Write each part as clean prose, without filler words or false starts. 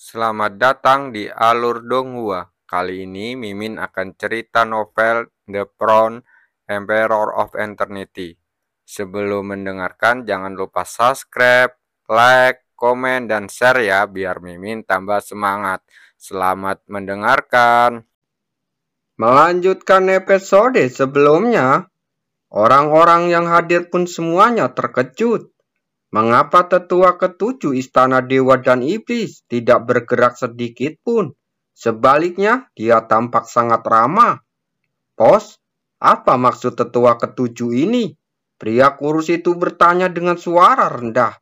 Selamat datang di Alur Donghua. Kali ini Mimin akan cerita novel The Crown, Emperor of Eternity. Sebelum mendengarkan, jangan lupa subscribe, like, komen, dan share ya, biar Mimin tambah semangat. Selamat mendengarkan. Melanjutkan episode sebelumnya, orang-orang yang hadir pun semuanya terkejut. Mengapa tetua ketujuh istana dewa dan iblis tidak bergerak sedikit pun? Sebaliknya, dia tampak sangat ramah. Bos, apa maksud tetua ketujuh ini? Pria kurus itu bertanya dengan suara rendah.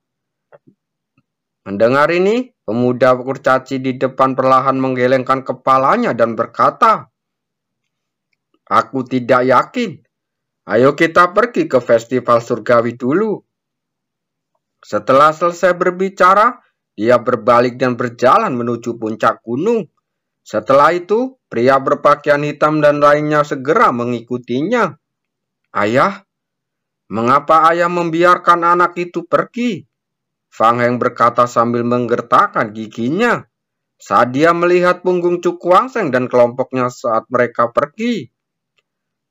Mendengar ini, pemuda kurcaci di depan perlahan menggelengkan kepalanya dan berkata, "Aku tidak yakin. Ayo kita pergi ke festival surgawi dulu." Setelah selesai berbicara, dia berbalik dan berjalan menuju puncak gunung. Setelah itu, pria berpakaian hitam dan lainnya segera mengikutinya. "Ayah, mengapa ayah membiarkan anak itu pergi?" Fang Heng berkata sambil menggertakkan giginya saat dia melihat punggung Cuku Wangseng dan kelompoknya saat mereka pergi.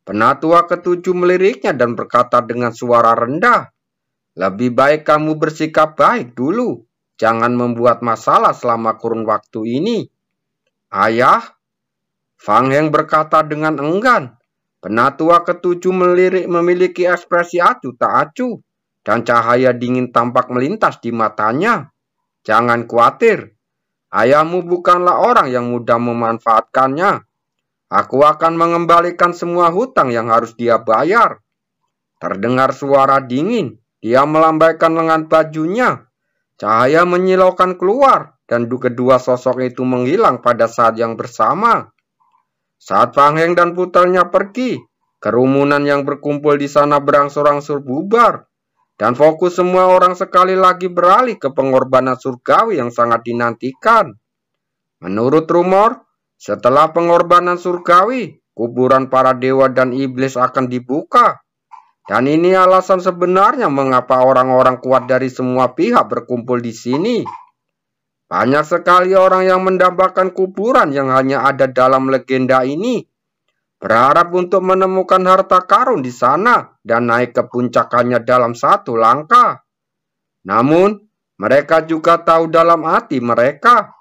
Penatua ketujuh meliriknya dan berkata dengan suara rendah, "Lebih baik kamu bersikap baik dulu. Jangan membuat masalah selama kurun waktu ini." "Ayah," Fang Heng berkata dengan enggan. Penatua ketujuh memiliki ekspresi acuh tak acuh, dan cahaya dingin tampak melintas di matanya. "Jangan khawatir. Ayahmu bukanlah orang yang mudah memanfaatkannya. Aku akan mengembalikan semua hutang yang harus dia bayar." Terdengar suara dingin. Dia melambaikan lengan bajunya. Cahaya menyilaukan keluar, dan kedua sosok itu menghilang pada saat yang bersama. Saat Fang Heng dan putranya pergi, kerumunan yang berkumpul di sana berangsur-angsur bubar, dan fokus semua orang sekali lagi beralih ke pengorbanan surgawi yang sangat dinantikan. Menurut rumor, setelah pengorbanan surgawi, kuburan para dewa dan iblis akan dibuka. Dan ini alasan sebenarnya mengapa orang-orang kuat dari semua pihak berkumpul di sini. Banyak sekali orang yang mendambakan kuburan yang hanya ada dalam legenda ini, berharap untuk menemukan harta karun di sana dan naik ke puncak hanya dalam satu langkah. Namun, mereka juga tahu dalam hati mereka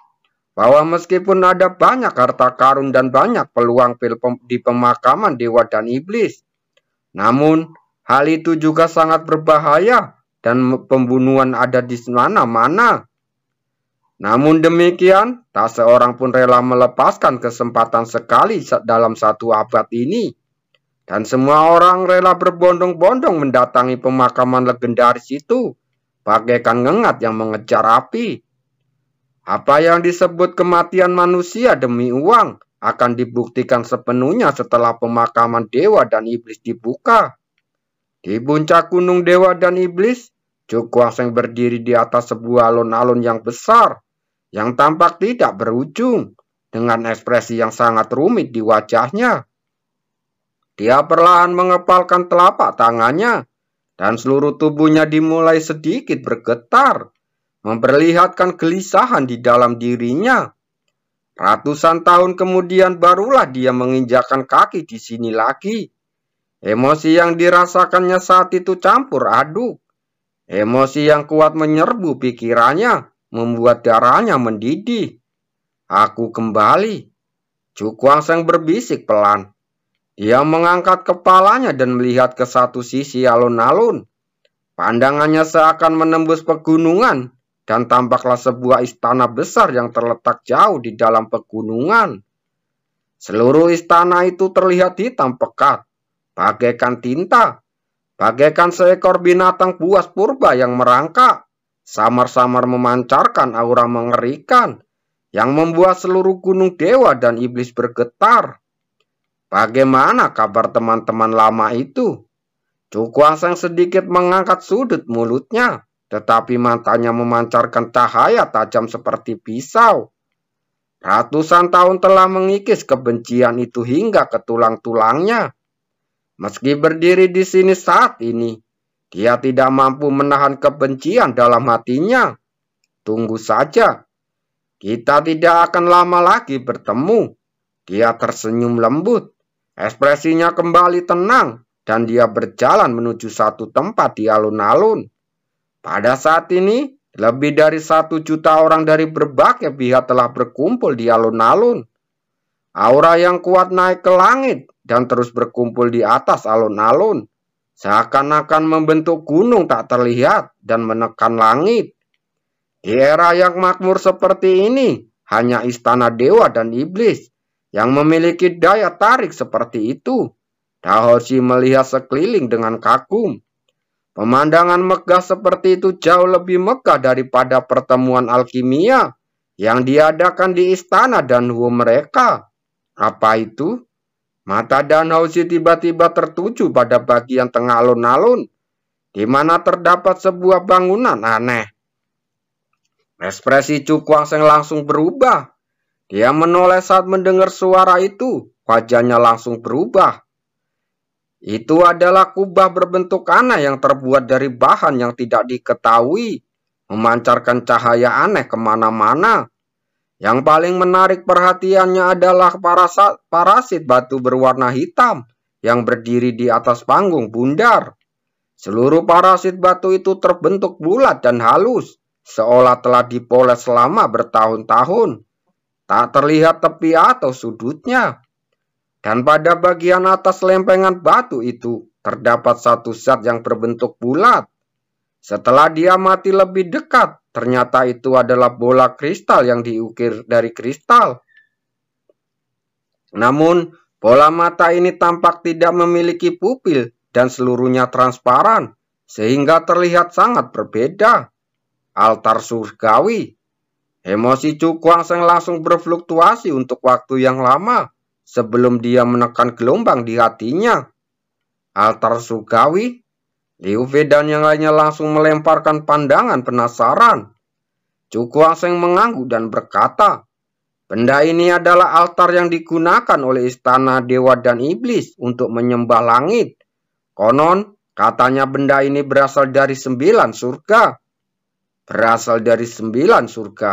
bahwa meskipun ada banyak harta karun dan banyak peluang di pemakaman dewa dan iblis, namun hal itu juga sangat berbahaya dan pembunuhan ada di mana-mana. Namun demikian, tak seorang pun rela melepaskan kesempatan sekali dalam satu abad ini. Dan semua orang rela berbondong-bondong mendatangi pemakaman legendaris itu, bagaikan ngengat yang mengejar api. Apa yang disebut kematian manusia demi uang akan dibuktikan sepenuhnya setelah pemakaman dewa dan iblis dibuka. Di puncak gunung dewa dan iblis, Cuku Wangseng berdiri di atas sebuah alun-alun yang besar, yang tampak tidak berujung, dengan ekspresi yang sangat rumit di wajahnya. Dia perlahan mengepalkan telapak tangannya, dan seluruh tubuhnya dimulai sedikit bergetar, memperlihatkan kegelisahan di dalam dirinya. Ratusan tahun kemudian barulah dia menginjakkan kaki di sini lagi. Emosi yang dirasakannya saat itu campur aduk. Emosi yang kuat menyerbu pikirannya, membuat darahnya mendidih. "Aku kembali," Cuku Wangseng berbisik pelan. Dia mengangkat kepalanya dan melihat ke satu sisi alun-alun. Pandangannya seakan menembus pegunungan, dan tampaklah sebuah istana besar yang terletak jauh di dalam pegunungan. Seluruh istana itu terlihat hitam pekat, bagaikan tinta, bagaikan seekor binatang buas purba yang merangkak, samar-samar memancarkan aura mengerikan yang membuat seluruh gunung dewa dan iblis bergetar. Bagaimana kabar teman-teman lama itu? Cuku Wangseng sedikit mengangkat sudut mulutnya, tetapi matanya memancarkan cahaya tajam seperti pisau. Ratusan tahun telah mengikis kebencian itu hingga ke tulang-tulangnya. Meski berdiri di sini saat ini, dia tidak mampu menahan kebencian dalam hatinya. Tunggu saja. Kita tidak akan lama lagi bertemu. Dia tersenyum lembut. Ekspresinya kembali tenang dan dia berjalan menuju satu tempat di alun-alun. Pada saat ini, lebih dari 1 juta orang dari berbagai pihak telah berkumpul di alun-alun. Aura yang kuat naik ke langit dan terus berkumpul di atas alun-alun, seakan-akan membentuk gunung tak terlihat dan menekan langit. Di era yang makmur seperti ini, hanya istana dewa dan iblis yang memiliki daya tarik seperti itu. Dahoshi melihat sekeliling dengan kagum. Pemandangan megah seperti itu jauh lebih megah daripada pertemuan alkimia yang diadakan di istana Danhuo mereka. Apa itu? Mata Dahoshi tiba-tiba tertuju pada bagian tengah alun-alun, di mana terdapat sebuah bangunan aneh. Ekspresi Chu Guangsheng langsung berubah. Dia menoleh saat mendengar suara itu. Wajahnya langsung berubah. Itu adalah kubah berbentuk aneh yang terbuat dari bahan yang tidak diketahui, memancarkan cahaya aneh kemana-mana. Yang paling menarik perhatiannya adalah parasit batu berwarna hitam yang berdiri di atas panggung bundar. Seluruh parasit batu itu terbentuk bulat dan halus, seolah telah dipoles selama bertahun-tahun. Tak terlihat tepi atau sudutnya. Dan pada bagian atas lempengan batu itu terdapat satu zat yang berbentuk bulat. Setelah dia mati lebih dekat, ternyata itu adalah bola kristal yang diukir dari kristal. Namun, bola mata ini tampak tidak memiliki pupil dan seluruhnya transparan, sehingga terlihat sangat berbeda. Altar surgawi. Emosi Chu Guangsheng langsung berfluktuasi untuk waktu yang lama sebelum dia menekan gelombang di hatinya. Altar surgawi. Liu Fei dan yang lainnya langsung melemparkan pandangan penasaran. Chu Guangsheng mengangguk dan berkata, benda ini adalah altar yang digunakan oleh istana dewa dan iblis untuk menyembah langit. Konon, katanya benda ini berasal dari 9 surga. Berasal dari 9 surga.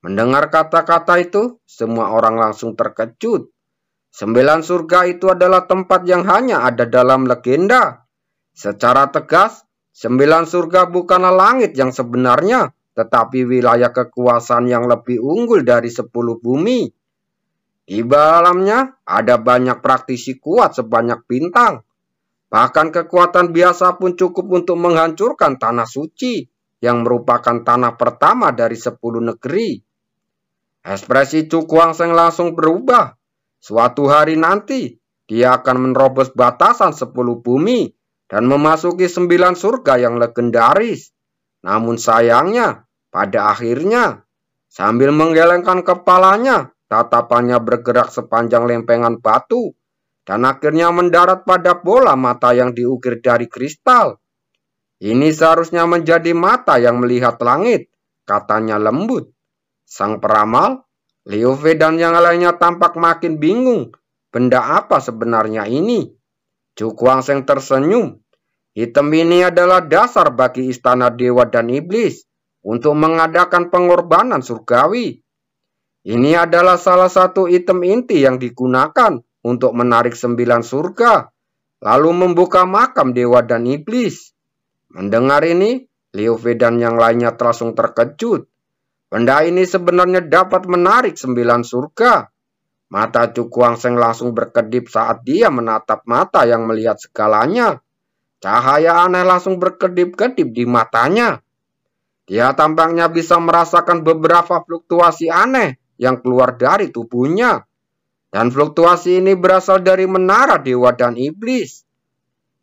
Mendengar kata-kata itu, semua orang langsung terkejut. 9 surga itu adalah tempat yang hanya ada dalam legenda. Secara tegas, 9 surga bukanlah langit yang sebenarnya, tetapi wilayah kekuasaan yang lebih unggul dari 10 bumi. Di dalamnya ada banyak praktisi kuat sebanyak bintang. Bahkan kekuatan biasa pun cukup untuk menghancurkan tanah suci, yang merupakan tanah pertama dari 10 negeri. Ekspresi Chu Guangsheng langsung berubah. Suatu hari nanti, dia akan menerobos batasan 10 bumi dan memasuki 9 surga yang legendaris. Namun sayangnya, pada akhirnya, sambil menggelengkan kepalanya, tatapannya bergerak sepanjang lempengan batu, dan akhirnya mendarat pada bola mata yang diukir dari kristal. Ini seharusnya menjadi mata yang melihat langit, katanya lembut. Sang peramal, Liu Fei dan yang lainnya tampak makin bingung. Benda apa sebenarnya ini? Chu Guangsheng tersenyum. Item ini adalah dasar bagi istana dewa dan iblis untuk mengadakan pengorbanan surgawi. Ini adalah salah satu item inti yang digunakan untuk menarik 9 surga, lalu membuka makam dewa dan iblis. Mendengar ini, Liu Fei dan yang lainnya langsung terkejut. Benda ini sebenarnya dapat menarik 9 surga. Mata Chu Guangsheng langsung berkedip saat dia menatap mata yang melihat segalanya. Cahaya aneh langsung berkedip-kedip di matanya. Dia tampaknya bisa merasakan beberapa fluktuasi aneh yang keluar dari tubuhnya. Dan fluktuasi ini berasal dari menara dewa dan iblis.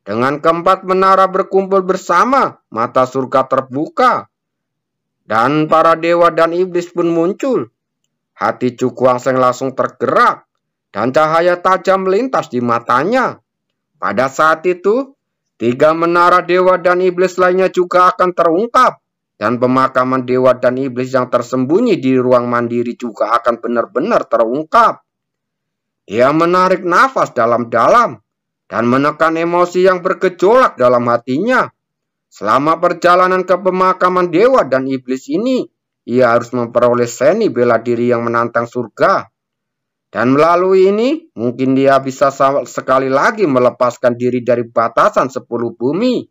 Dengan keempat menara berkumpul bersama, mata surga terbuka. Dan para dewa dan iblis pun muncul. Hati Chu Guangsheng langsung tergerak. Dan cahaya tajam melintas di matanya. Pada saat itu, 3 menara dewa dan iblis lainnya juga akan terungkap. Dan pemakaman dewa dan iblis yang tersembunyi di ruang mandiri juga akan benar-benar terungkap. Dia menarik nafas dalam-dalam dan menekan emosi yang bergejolak dalam hatinya. Selama perjalanan ke pemakaman dewa dan iblis ini, ia harus memperoleh seni bela diri yang menantang surga. Dan melalui ini, mungkin dia bisa sekali lagi melepaskan diri dari batasan 10 bumi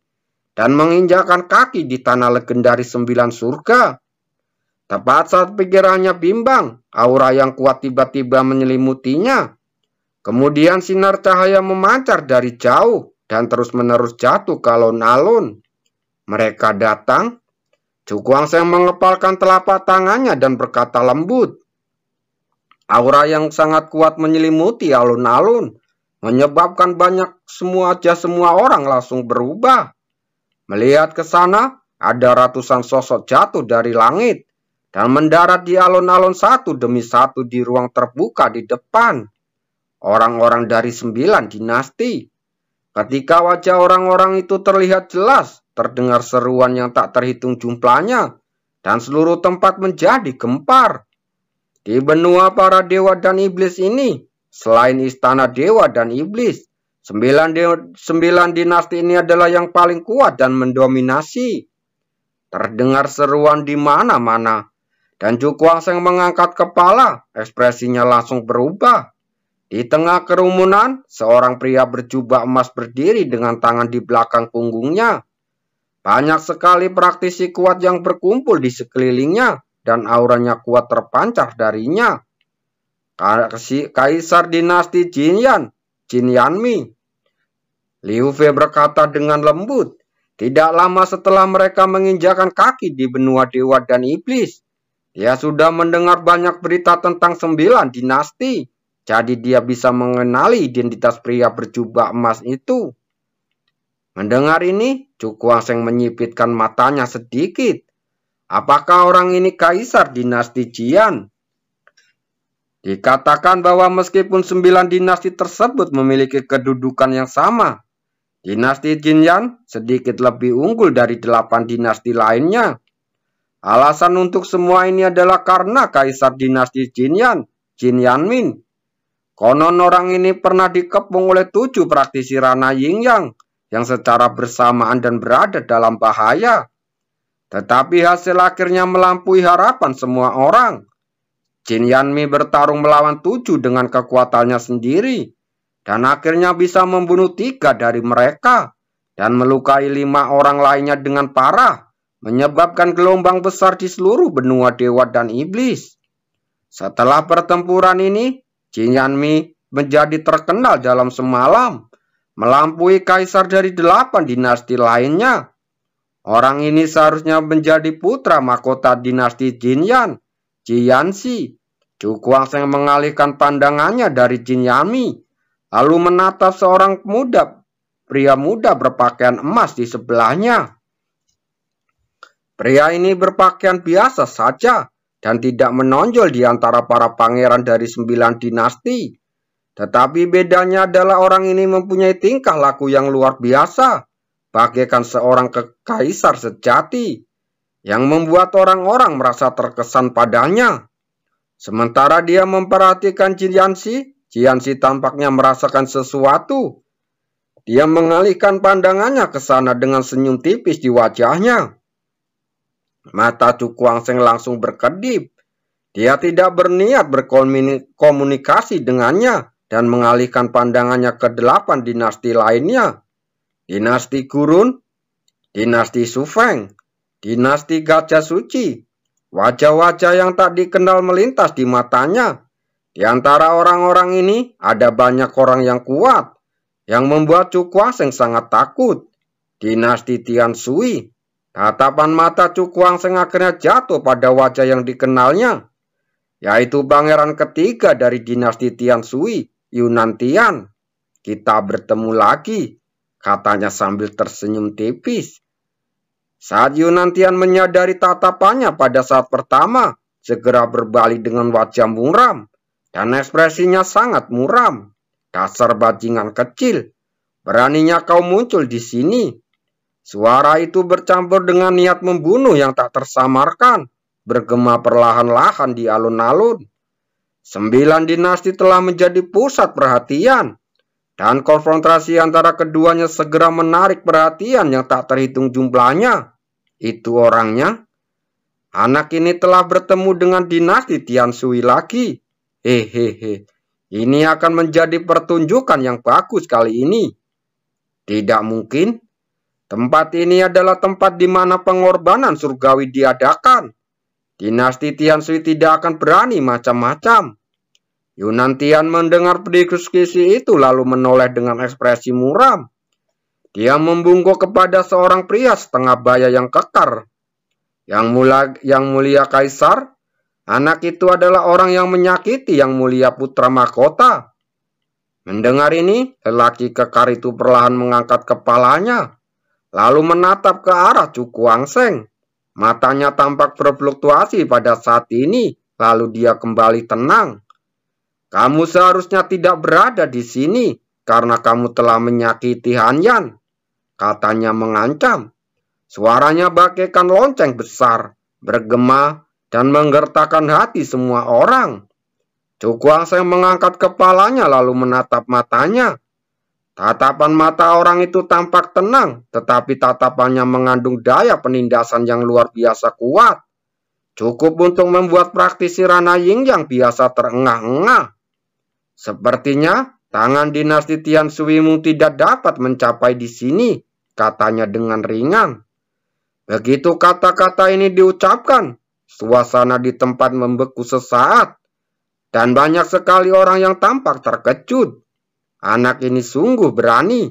dan menginjakkan kaki di tanah legendaris 9 surga. Tepat saat pikirannya bimbang, aura yang kuat tiba-tiba menyelimutinya. Kemudian sinar cahaya memancar dari jauh dan terus-menerus jatuh ke alun-alun. Mereka datang. Cukuangseng mengepalkan telapak tangannya dan berkata lembut. Aura yang sangat kuat menyelimuti alun-alun, menyebabkan semua orang langsung berubah. Melihat ke sana, ada ratusan sosok jatuh dari langit dan mendarat di alun-alun satu demi satu di ruang terbuka di depan. Orang-orang dari 9 dinasti. Ketika wajah orang-orang itu terlihat jelas, terdengar seruan yang tak terhitung jumlahnya, dan seluruh tempat menjadi gempar. Di benua para dewa dan iblis ini, selain istana dewa dan iblis, 9 dinasti ini adalah yang paling kuat dan mendominasi. Terdengar seruan di mana-mana, dan Cukuangseng mengangkat kepala, ekspresinya langsung berubah. Di tengah kerumunan, seorang pria berjubah emas berdiri dengan tangan di belakang punggungnya. Banyak sekali praktisi kuat yang berkumpul di sekelilingnya, dan auranya kuat terpancar darinya. Kaisar dinasti Jinyan, Jin Yanmi. Liu Fei berkata dengan lembut. Tidak lama setelah mereka menginjakan kaki di benua dewa dan iblis, dia sudah mendengar banyak berita tentang 9 dinasti. Jadi dia bisa mengenali identitas pria berjubah emas itu. Mendengar ini, Cukuangseng menyipitkan matanya sedikit. Apakah orang ini kaisar dinasti Jian? Dikatakan bahwa meskipun 9 dinasti tersebut memiliki kedudukan yang sama, dinasti Jinyan sedikit lebih unggul dari 8 dinasti lainnya. Alasan untuk semua ini adalah karena kaisar dinasti Jinyan, Jin Yanmin. Konon orang ini pernah dikepung oleh 7 praktisi Rana Yingyang yang secara bersamaan dan berada dalam bahaya. Tetapi hasil akhirnya melampaui harapan semua orang. Jin Yanmi bertarung melawan 7 dengan kekuatannya sendiri, dan akhirnya bisa membunuh 3 dari mereka, dan melukai 5 orang lainnya dengan parah, menyebabkan gelombang besar di seluruh benua dewa dan iblis. Setelah pertempuran ini, Jin Yanmi menjadi terkenal dalam semalam, melampaui kaisar dari 8 dinasti lainnya. Orang ini seharusnya menjadi putra mahkota dinasti Jinyan, Jianxi. Cukuangseng mengalihkan pandangannya dari Jin Yanmi, lalu menatap seorang pria muda berpakaian emas di sebelahnya. Pria ini berpakaian biasa saja dan tidak menonjol di antara para pangeran dari 9 dinasti. Tetapi bedanya adalah orang ini mempunyai tingkah laku yang luar biasa, bagaikan seorang kaisar sejati, yang membuat orang-orang merasa terkesan padanya. Sementara dia memperhatikan Jianxi tampaknya merasakan sesuatu. Dia mengalihkan pandangannya ke sana dengan senyum tipis di wajahnya. Mata Cukuangseng langsung berkedip. Dia tidak berniat berkomunikasi dengannya dan mengalihkan pandangannya ke 8 dinasti lainnya. Dinasti Gurun, dinasti Sufeng, dinasti Gajah Suci. Wajah-wajah yang tak dikenal melintas di matanya. Di antara orang-orang ini ada banyak orang yang kuat, yang membuat Cukuangseng sangat takut. Dinasti Tian Sui. Tatapan mata Cukuangseng akhirnya jatuh pada wajah yang dikenalnya, yaitu pangeran ketiga dari dinasti Tian Sui, Yunantian. Kita bertemu lagi, katanya sambil tersenyum tipis. Saat Yunantian menyadari tatapannya pada saat pertama, segera berbalik dengan wajah muram, dan ekspresinya sangat muram. Dasar bajingan kecil, beraninya kau muncul di sini. Suara itu bercampur dengan niat membunuh yang tak tersamarkan, bergema perlahan-lahan di alun-alun. 9 dinasti telah menjadi pusat perhatian, dan konfrontasi antara keduanya segera menarik perhatian yang tak terhitung jumlahnya. Itu orangnya. Anak ini telah bertemu dengan dinasti Tian Shui lagi. Hehehe, ini akan menjadi pertunjukan yang bagus kali ini. Tidak mungkin. Tempat ini adalah tempat di mana pengorbanan surgawi diadakan. Dinasti Tian Shui tidak akan berani macam-macam. Yunan Tian mendengar diskusi itu lalu menoleh dengan ekspresi muram. Dia membungkuk kepada seorang pria setengah baya yang kekar. Yang mulia Kaisar, anak itu adalah orang yang menyakiti yang mulia putra mahkota. Mendengar ini, lelaki kekar itu perlahan mengangkat kepalanya, lalu menatap ke arah Chu Guangsheng. Matanya tampak berfluktuasi pada saat ini, lalu dia kembali tenang. Kamu seharusnya tidak berada di sini, karena kamu telah menyakiti Han Yan, katanya mengancam. Suaranya bagaikan lonceng besar, bergema dan menggertakkan hati semua orang. Chu Guangsheng mengangkat kepalanya lalu menatap matanya. Tatapan mata orang itu tampak tenang, tetapi tatapannya mengandung daya penindasan yang luar biasa kuat. Cukup untuk membuat praktisi Rana Ying yang biasa terengah-engah. Sepertinya tangan dinasti Tian Shui-mu tidak dapat mencapai di sini, katanya dengan ringan. Begitu kata-kata ini diucapkan, suasana di tempat membeku sesaat, dan banyak sekali orang yang tampak terkejut. Anak ini sungguh berani.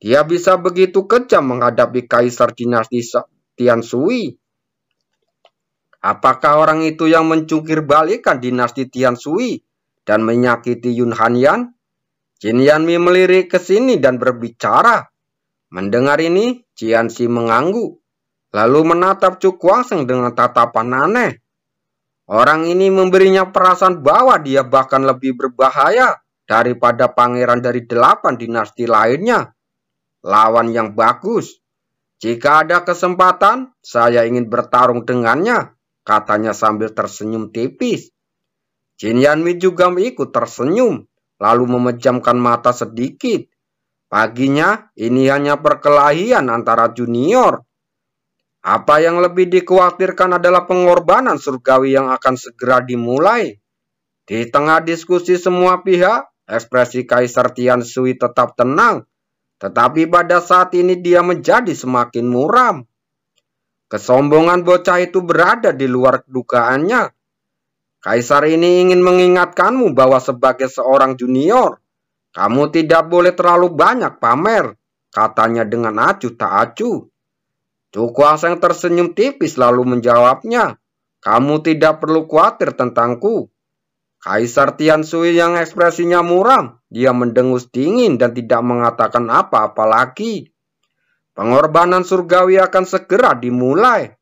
Dia bisa begitu kejam menghadapi kaisar dinasti Tian Shui. Apakah orang itu yang mencungkir balikan dinasti Tian Shui dan menyakiti Yun Han Yan? Jin Yanmi melirik ke sini dan berbicara. Mendengar ini, Jianxi mengangguk, lalu menatap Chu Guangsheng dengan tatapan aneh. Orang ini memberinya perasaan bahwa dia bahkan lebih berbahaya daripada pangeran dari 8 dinasti lainnya. Lawan yang bagus. Jika ada kesempatan, saya ingin bertarung dengannya, katanya sambil tersenyum tipis. Jin Yanmi juga ikut tersenyum, lalu memejamkan mata sedikit. Baginya, ini hanya perkelahian antara junior. Apa yang lebih dikhawatirkan adalah pengorbanan surgawi yang akan segera dimulai. Di tengah diskusi semua pihak, ekspresi Kaisar Tian Shui tetap tenang, tetapi pada saat ini dia menjadi semakin muram. Kesombongan bocah itu berada di luar dugaannya. Kaisar ini ingin mengingatkanmu bahwa sebagai seorang junior, kamu tidak boleh terlalu banyak pamer, katanya dengan acuh tak acuh. Chu Guangsheng tersenyum tipis lalu menjawabnya, kamu tidak perlu khawatir tentangku. Kaisar Tian Shui yang ekspresinya muram, dia mendengus dingin dan tidak mengatakan apa-apa lagi. Pengorbanan surgawi akan segera dimulai.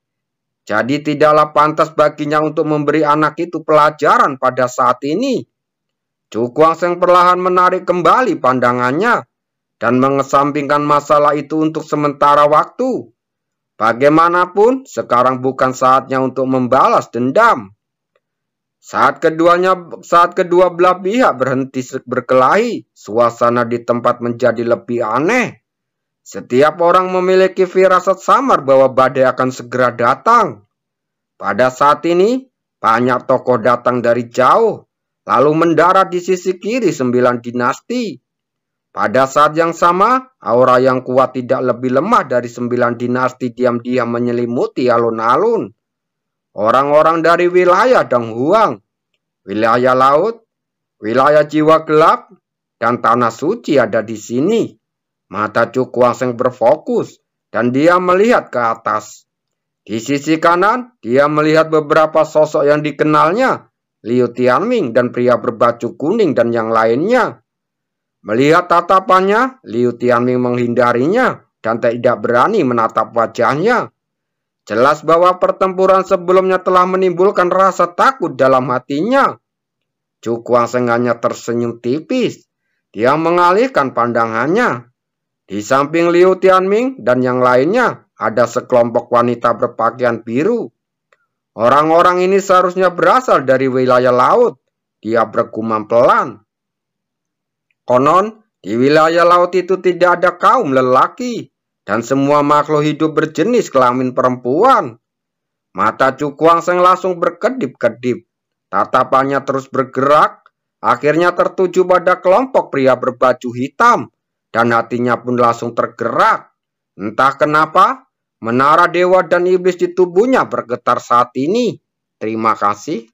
Jadi tidaklah pantas baginya untuk memberi anak itu pelajaran pada saat ini. Chu Guangsheng perlahan menarik kembali pandangannya dan mengesampingkan masalah itu untuk sementara waktu. Bagaimanapun, sekarang bukan saatnya untuk membalas dendam. Saat kedua belah pihak berhenti berkelahi, suasana di tempat menjadi lebih aneh. Setiap orang memiliki firasat samar bahwa badai akan segera datang. Pada saat ini, banyak tokoh datang dari jauh, lalu mendarat di sisi kiri 9 dinasti. Pada saat yang sama, aura yang kuat tidak lebih lemah dari 9 dinasti diam-diam menyelimuti alun-alun. Orang-orang dari wilayah Donghuang, wilayah laut, wilayah jiwa gelap, dan tanah suci ada di sini. Mata Chu Guangsheng berfokus, dan dia melihat ke atas. Di sisi kanan, dia melihat beberapa sosok yang dikenalnya, Liu Tianming dan pria berbaju kuning dan yang lainnya. Melihat tatapannya, Liu Tianming menghindarinya dan tidak berani menatap wajahnya. Jelas bahwa pertempuran sebelumnya telah menimbulkan rasa takut dalam hatinya. Chu Guangsheng hanya tersenyum tipis. Dia mengalihkan pandangannya. Di samping Liu Tianming dan yang lainnya, ada sekelompok wanita berpakaian biru. Orang-orang ini seharusnya berasal dari wilayah laut. Dia bergumam pelan. Konon, di wilayah laut itu tidak ada kaum lelaki, dan semua makhluk hidup berjenis kelamin perempuan. Mata Cukuangseng langsung berkedip-kedip. Tatapannya terus bergerak, akhirnya tertuju pada kelompok pria berbaju hitam, dan hatinya pun langsung tergerak. Entah kenapa, menara dewa dan iblis di tubuhnya bergetar saat ini. Terima kasih.